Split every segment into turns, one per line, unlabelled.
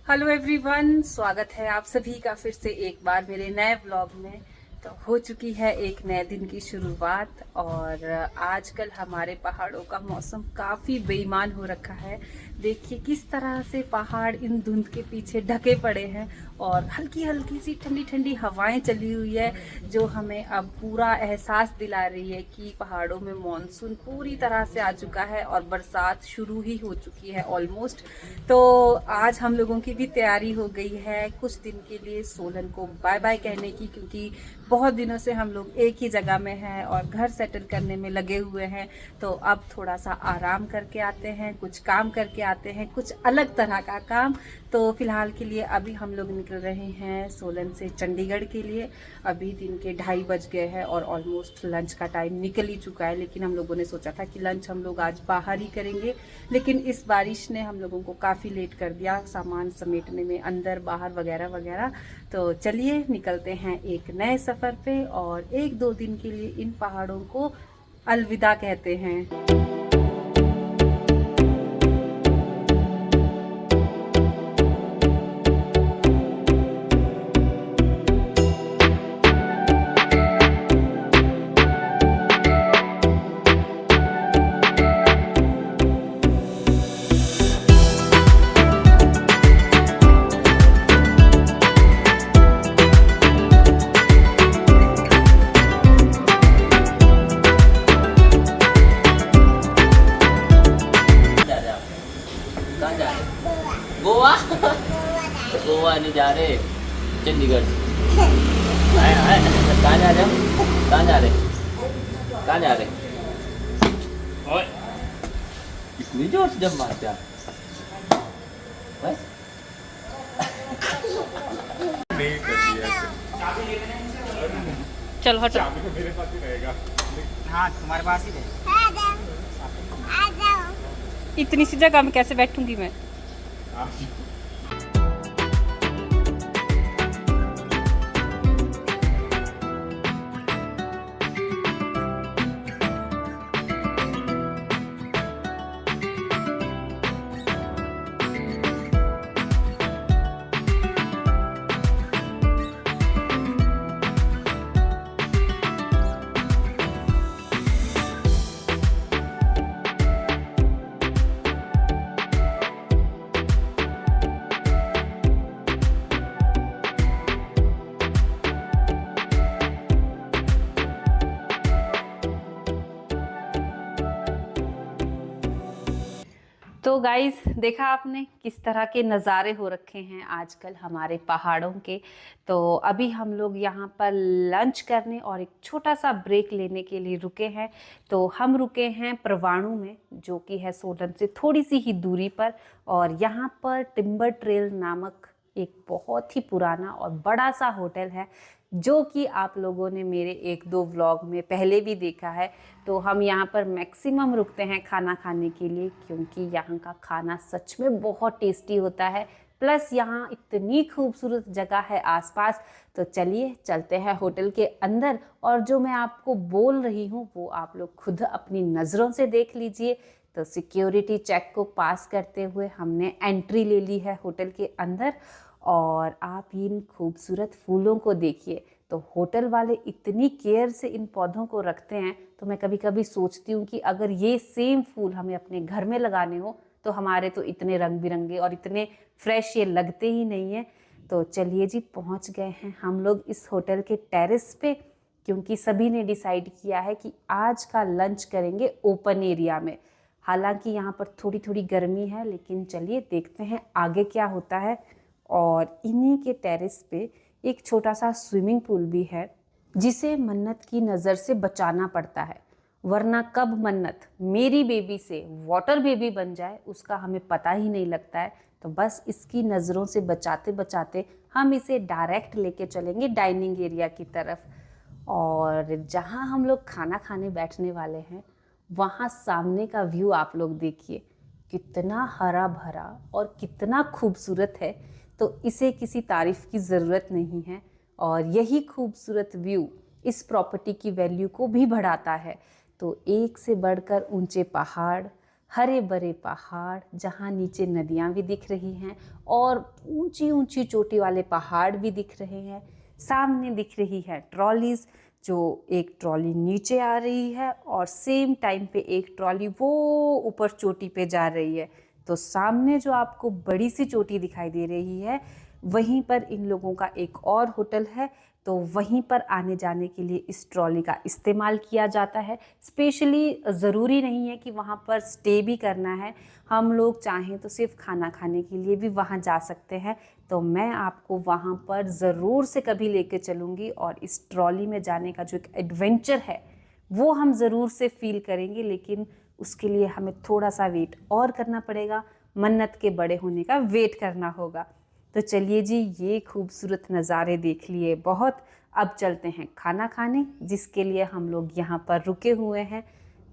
Hello everyone, स्वागत है आप सभी का फिर से एक बार मेरे नए व्लॉग में। तो हो चुकी है एक नए दिन की शुरुआत और आजकल हमारे पहाड़ों का मौसम काफ़ी बेईमान हो रखा है। देखिए किस तरह से पहाड़ इन धुंध के पीछे ढके पड़े हैं और हल्की हल्की सी ठंडी ठंडी हवाएं चली हुई है, जो हमें अब पूरा एहसास दिला रही है कि पहाड़ों में मानसून पूरी तरह से आ चुका है और बरसात शुरू ही हो चुकी है ऑलमोस्ट। तो आज हम लोगों की भी तैयारी हो गई है कुछ दिन के लिए सोलन को बाय बाय कहने की, क्योंकि बहुत दिनों से हम लोग एक ही जगह में हैं और घर सेटल करने में लगे हुए हैं। तो अब थोड़ा सा आराम करके आते हैं, कुछ काम करके आते हैं, कुछ अलग तरह का काम। तो फिलहाल के लिए अभी हम लोग निकल रहे हैं सोलन से चंडीगढ़ के लिए। अभी दिन के 2:30 बज गए हैं और ऑलमोस्ट लंच का टाइम निकल ही चुका है, लेकिन हम लोगों ने सोचा था कि लंच हम लोग आज बाहर ही करेंगे। लेकिन इस बारिश ने हम लोगों को काफ़ी लेट कर दिया सामान समेटने में, अंदर बाहर वगैरह वगैरह। तो चलिए निकलते हैं एक नए सफ़र पे और 1-2 दिन के लिए इन पहाड़ों को अलविदा कहते हैं।
गोवा गोवा नहीं जा रहे, चंडीगढ़। कहाँ जा रहे हो? कहाँ जा रहे? कहाँ जा रहे? ओए, इतनी जोर से जब मारते आप बस।
चल हटो।
मेरे पास ही रहेगा।
हाँ तुम्हारे पास ही रहेगा।
इतनी सी जगह में कैसे बैठूंगी मैं? तो गाइस, देखा आपने किस तरह के नज़ारे हो रखे हैं आजकल हमारे पहाड़ों के। तो अभी हम लोग यहाँ पर लंच करने और एक छोटा सा ब्रेक लेने के लिए रुके हैं। तो हम रुके हैं परवाणु में, जो कि है सोलन से थोड़ी सी ही दूरी पर। और यहाँ पर टिम्बर ट्रेल नामक एक बहुत ही पुराना और बड़ा सा होटल है, जो कि आप लोगों ने मेरे 1-2 व्लॉग में पहले भी देखा है। तो हम यहाँ पर मैक्सिमम रुकते हैं खाना खाने के लिए, क्योंकि यहाँ का खाना सच में बहुत टेस्टी होता है। प्लस यहाँ इतनी खूबसूरत जगह है आसपास। तो चलिए चलते हैं होटल के अंदर, और जो मैं आपको बोल रही हूँ वो आप लोग खुद अपनी नज़रों से देख लीजिए। तो सिक्योरिटी चेक को पास करते हुए हमने एंट्री ले ली है होटल के अंदर। और आप इन खूबसूरत फूलों को देखिए। तो होटल वाले इतनी केयर से इन पौधों को रखते हैं, तो मैं कभी कभी सोचती हूँ कि अगर ये सेम फूल हमें अपने घर में लगाने हो तो हमारे तो इतने रंग बिरंगे और इतने फ्रेश ये लगते ही नहीं हैं। तो चलिए जी, पहुँच गए हैं हम लोग इस होटल के टेरेस पे, क्योंकि सभी ने डिसाइड किया है कि आज का लंच करेंगे ओपन एरिया में। हालांकि यहाँ पर थोड़ी थोड़ी गर्मी है, लेकिन चलिए देखते हैं आगे क्या होता है। और इन्हीं के टेरेस पे एक छोटा सा स्विमिंग पूल भी है, जिसे मन्नत की नज़र से बचाना पड़ता है, वरना कब मन्नत मेरी बेबी से वाटर बेबी बन जाए उसका हमें पता ही नहीं लगता है। तो बस इसकी नज़रों से बचाते बचाते हम इसे डायरेक्ट लेके चलेंगे डाइनिंग एरिया की तरफ। और जहाँ हम लोग खाना खाने बैठने वाले हैं, वहाँ सामने का व्यू आप लोग देखिए, कितना हरा भरा और कितना खूबसूरत है। तो इसे किसी तारीफ़ की ज़रूरत नहीं है। और यही खूबसूरत व्यू इस प्रॉपर्टी की वैल्यू को भी बढ़ाता है। तो एक से बढ़कर ऊंचे पहाड़, हरे भरे पहाड़, जहाँ नीचे नदियाँ भी दिख रही हैं और ऊंची ऊंची चोटी वाले पहाड़ भी दिख रहे हैं। सामने दिख रही है ट्रॉलीज, जो एक ट्रॉली नीचे आ रही है और सेम टाइम पे एक ट्रॉली वो ऊपर चोटी पे जा रही है। तो सामने जो आपको बड़ी सी चोटी दिखाई दे रही है, वहीं पर इन लोगों का एक और होटल है। तो वहीं पर आने जाने के लिए इस ट्रॉली का इस्तेमाल किया जाता है। स्पेशली ज़रूरी नहीं है कि वहाँ पर स्टे भी करना है, हम लोग चाहें तो सिर्फ खाना खाने के लिए भी वहाँ जा सकते हैं। तो मैं आपको वहाँ पर ज़रूर से कभी लेके चलूँगी और इस ट्रॉली में जाने का जो एक एडवेंचर है वो हम ज़रूर से फील करेंगे, लेकिन उसके लिए हमें थोड़ा सा वेट और करना पड़ेगा, मन्नत के बड़े होने का वेट करना होगा। तो चलिए जी, ये खूबसूरत नज़ारे देख लिए बहुत, अब चलते हैं खाना खाने, जिसके लिए हम लोग यहाँ पर रुके हुए हैं।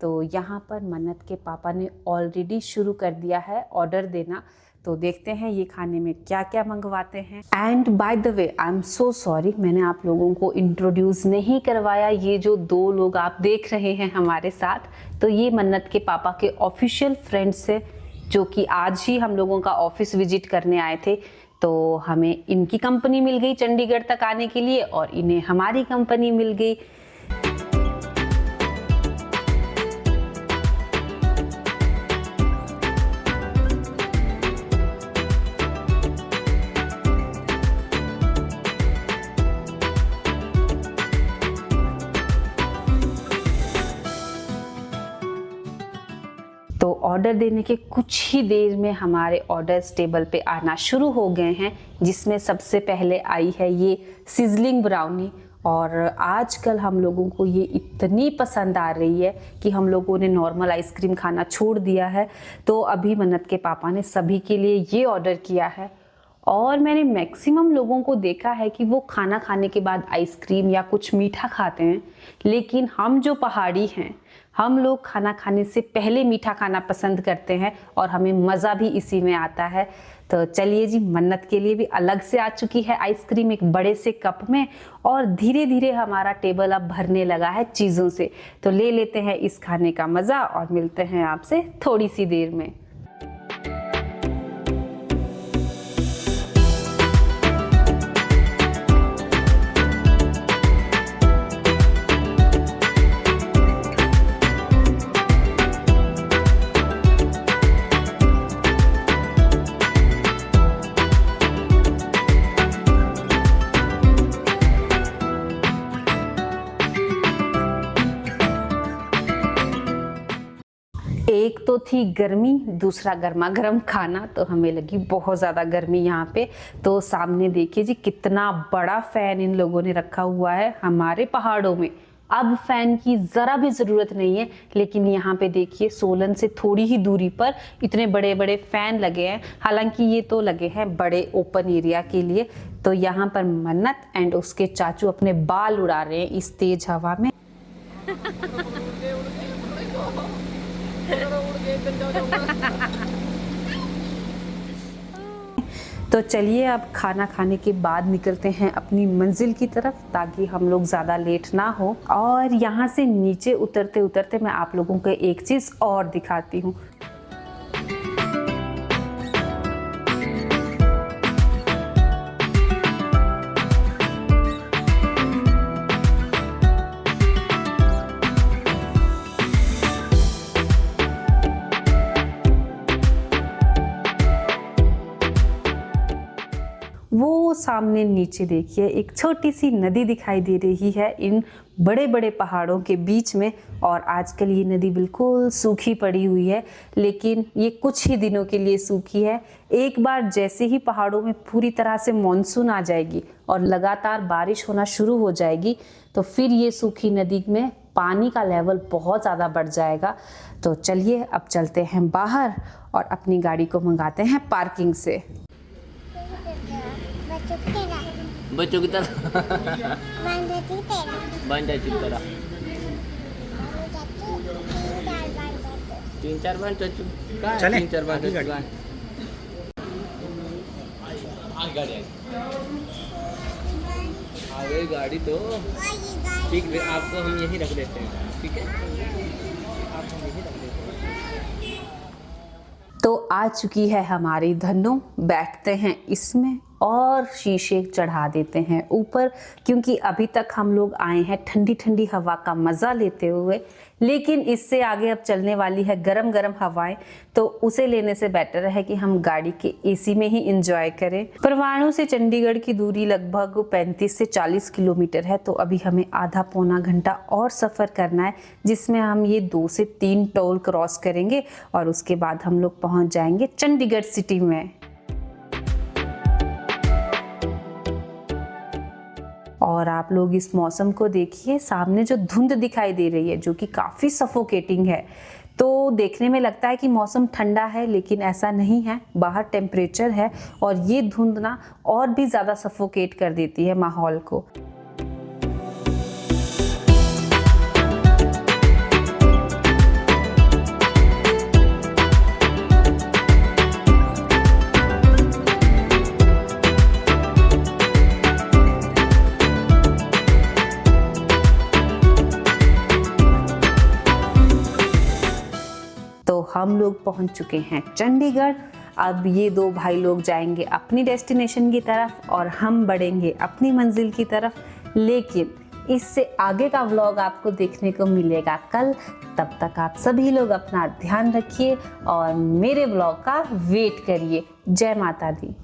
तो यहाँ पर मन्नत के पापा ने ऑलरेडी शुरू कर दिया है ऑर्डर देना, तो देखते हैं ये खाने में क्या क्या मंगवाते हैं। And by the way, I am so sorry, मैंने आप लोगों को इंट्रोड्यूस नहीं करवाया। ये जो दो लोग आप देख रहे हैं हमारे साथ, तो ये मन्नत के पापा के ऑफिशियल फ्रेंड्स हैं, जो कि आज ही हम लोगों का ऑफिस विजिट करने आए थे। तो हमें इनकी कंपनी मिल गई चंडीगढ़ तक आने के लिए और इन्हें हमारी कंपनी मिल गई। तो ऑर्डर देने के कुछ ही देर में हमारे ऑर्डर्स टेबल पे आना शुरू हो गए हैं, जिसमें सबसे पहले आई है ये सिजलिंग ब्राउनी। और आजकल हम लोगों को ये इतनी पसंद आ रही है कि हम लोगों ने नॉर्मल आइसक्रीम खाना छोड़ दिया है। तो अभी मन्नत के पापा ने सभी के लिए ये ऑर्डर किया है और मैंने मैक्सिमम लोगों को देखा है कि वो खाना खाने के बाद आइसक्रीम या कुछ मीठा खाते हैं, लेकिन हम जो पहाड़ी हैं, हम लोग खाना खाने से पहले मीठा खाना पसंद करते हैं और हमें मज़ा भी इसी में आता है। तो चलिए जी, मन्नत के लिए भी अलग से आ चुकी है आइसक्रीम एक बड़े से कप में और धीरे धीरे हमारा टेबल अब भरने लगा है चीज़ों से। तो ले लेते हैं इस खाने का मज़ा और मिलते हैं आपसे थोड़ी सी देर में। एक तो थी गर्मी, दूसरा गर्मा गर्म खाना, तो हमें लगी बहुत ज़्यादा गर्मी यहाँ पे। तो सामने देखिए जी, कितना बड़ा फ़ैन इन लोगों ने रखा हुआ है। हमारे पहाड़ों में अब फ़ैन की ज़रा भी ज़रूरत नहीं है, लेकिन यहाँ पे देखिए सोलन से थोड़ी ही दूरी पर इतने बड़े बड़े फ़ैन लगे हैं। हालांकि ये तो लगे हैं बड़े ओपन एरिया के लिए। तो यहाँ पर मन्नत एंड उसके चाचू अपने बाल उड़ा रहे हैं इस तेज़ हवा में। तो चलिए अब खाना खाने के बाद निकलते हैं अपनी मंजिल की तरफ, ताकि हम लोग ज़्यादा लेट ना हो। और यहाँ से नीचे उतरते उतरते मैं आप लोगों को एक चीज़ और दिखाती हूँ। वो सामने नीचे देखिए एक छोटी सी नदी दिखाई दे रही है इन बड़े बड़े पहाड़ों के बीच में। और आजकल ये नदी बिल्कुल सूखी पड़ी हुई है, लेकिन ये कुछ ही दिनों के लिए सूखी है। एक बार जैसे ही पहाड़ों में पूरी तरह से मॉनसून आ जाएगी और लगातार बारिश होना शुरू हो जाएगी, तो फिर ये सूखी नदी में पानी का लेवल बहुत ज़्यादा बढ़ जाएगा। तो चलिए अब चलते हैं बाहर और अपनी गाड़ी को मंगाते हैं पार्किंग से।
बच्चों की तरह बन तरह 3-4 बार चचू का
चले
3-4 बार चचू का आ गई गाड़ी। तो ठीक है, आपको हम यहीं रख देते हैं, ठीक है, आप हम यहीं रख देते हैं।
तो आ चुकी है हमारी धन्नो, बैठते हैं इसमें और शीशे चढ़ा देते हैं ऊपर, क्योंकि अभी तक हम लोग आए हैं ठंडी ठंडी हवा का मज़ा लेते हुए, लेकिन इससे आगे अब चलने वाली है गरम गरम हवाएं, तो उसे लेने से बेटर है कि हम गाड़ी के एसी में ही एंजॉय करें। परवाणू से चंडीगढ़ की दूरी लगभग 35 से 40 किलोमीटर है, तो अभी हमें आधा पौना घंटा और सफ़र करना है, जिसमें हम ये 2 से 3 टोल क्रॉस करेंगे और उसके बाद हम लोग पहुंच जाएंगे चंडीगढ़ सिटी में। और आप लोग इस मौसम को देखिए, सामने जो धुंध दिखाई दे रही है जो कि काफ़ी सफोकेटिंग है, तो देखने में लगता है कि मौसम ठंडा है, लेकिन ऐसा नहीं है। बाहर टेम्परेचर है और ये धुंध ना और भी ज़्यादा सफोकेट कर देती है माहौल को। तो हम लोग पहुंच चुके हैं चंडीगढ़। अब ये 2 भाई लोग जाएंगे अपनी डेस्टिनेशन की तरफ और हम बढ़ेंगे अपनी मंजिल की तरफ, लेकिन इससे आगे का व्लॉग आपको देखने को मिलेगा कल। तब तक आप सभी लोग अपना ध्यान रखिए और मेरे व्लॉग का वेट करिए। जय माता दी।